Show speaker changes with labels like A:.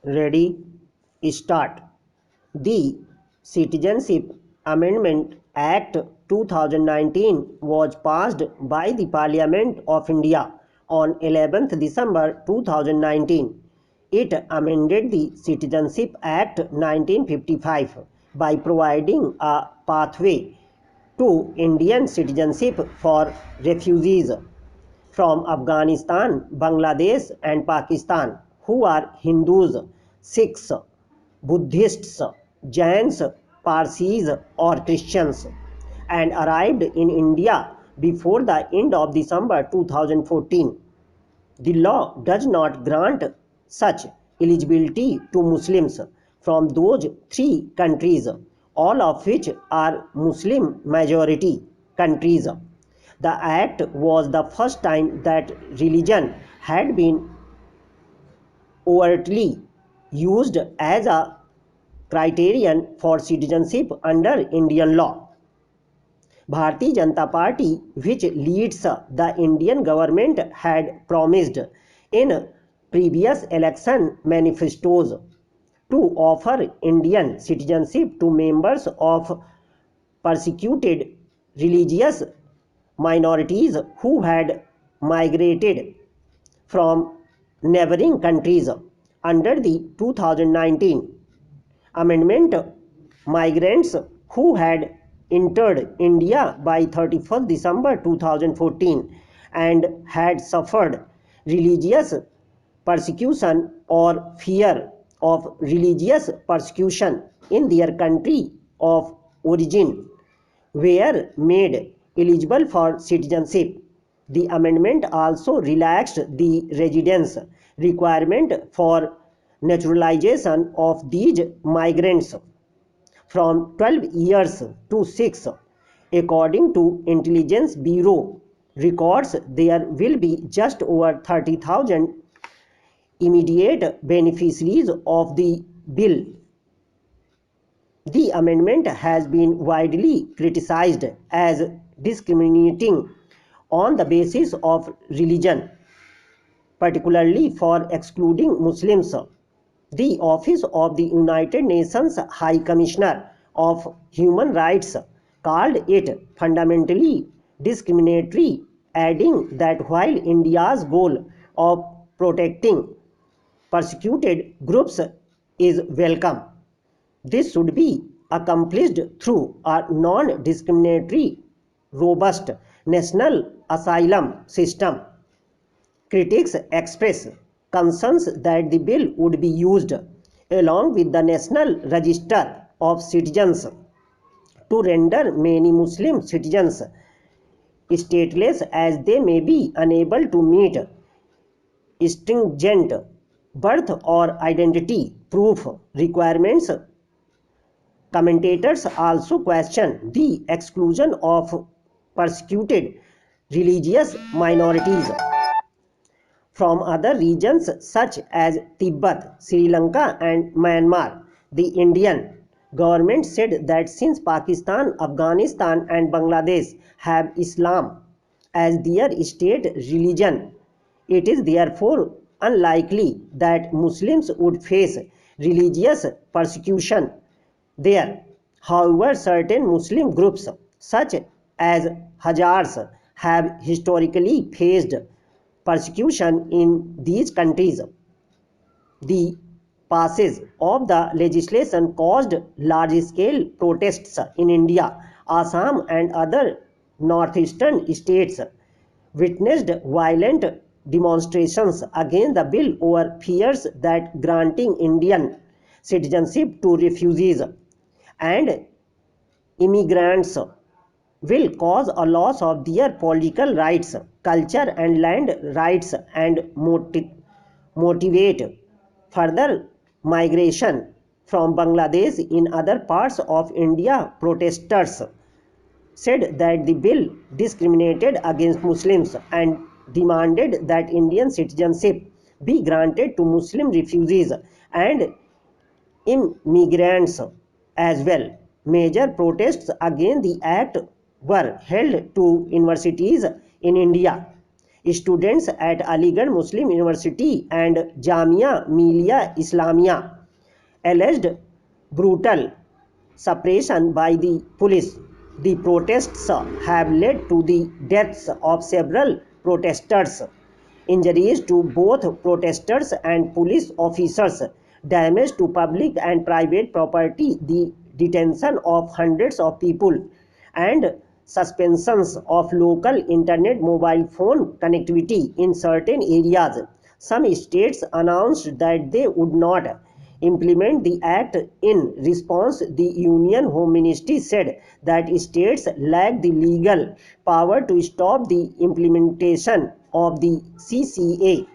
A: Ready? Start. The Citizenship Amendment Act 2019 was passed by the Parliament of India on 11th December 2019. It amended the Citizenship Act 1955 by providing a pathway to Indian citizenship for refugees from Afghanistan, Bangladesh, and Pakistan who are Hindus, Sikhs, Buddhists, Jains, Parsis, or Christians and arrived in India before the end of December 2014. The law does not grant such eligibility to Muslims from those three countries, all of which are Muslim majority countries. The act was the first time that religion had been overtly used as a criterion for citizenship under Indian law. Bharatiya Janata Party, which leads the Indian government, had promised in previous election manifestos to offer Indian citizenship to members of persecuted religious minorities who had migrated from neighboring countries. Under the 2019 amendment, migrants who had entered India by 31st December 2014 and had suffered religious persecution or fear of religious persecution in their country of origin were made eligible for citizenship. The amendment also relaxed the residence requirement for naturalization of these migrants from 12 years to 6. According to Intelligence Bureau records, there will be just over 30,000 immediate beneficiaries of the bill. The amendment has been widely criticized as discriminating on the basis of religion, particularly for excluding Muslims. The Office of the United Nations High Commissioner of Human Rights called it fundamentally discriminatory, adding that while India's goal of protecting persecuted groups is welcome, this should be accomplished through a non-discriminatory, robust national asylum system. Critics express concerns that the bill would be used along with the National Register of Citizens to render many Muslim citizens stateless, as they may be unable to meet stringent birth or identity proof requirements. Commentators also question the exclusion of persecuted religious minorities from other regions such as Tibet, Sri Lanka, and Myanmar. The Indian government said that since Pakistan, Afghanistan, and Bangladesh have Islam as their state religion, it is therefore unlikely that Muslims would face religious persecution there. However, certain Muslim groups, such as Hazars, have historically faced persecution in these countries. The passage of the legislation caused large-scale protests in India. Assam and other northeastern states witnessed violent demonstrations against the bill over fears that granting Indian citizenship to refugees and immigrants will cause a loss of their political rights, culture, and land rights and motivate further migration from Bangladesh. In other parts of India, protesters said that the bill discriminated against Muslims and demanded that Indian citizenship be granted to Muslim refugees and immigrants as well. Major protests against the act were held to universities in India. students at Aligarh Muslim University and Jamia Millia Islamia alleged brutal suppression by the police. The protests have led to the deaths of several protesters, injuries to both protesters and police officers, damage to public and private property, the detention of hundreds of people, and suspensions of local internet mobile phone connectivity in certain areas. Some states announced that they would not implement the act. In response, the Union Home Ministry said that states lack the legal power to stop the implementation of the CCA.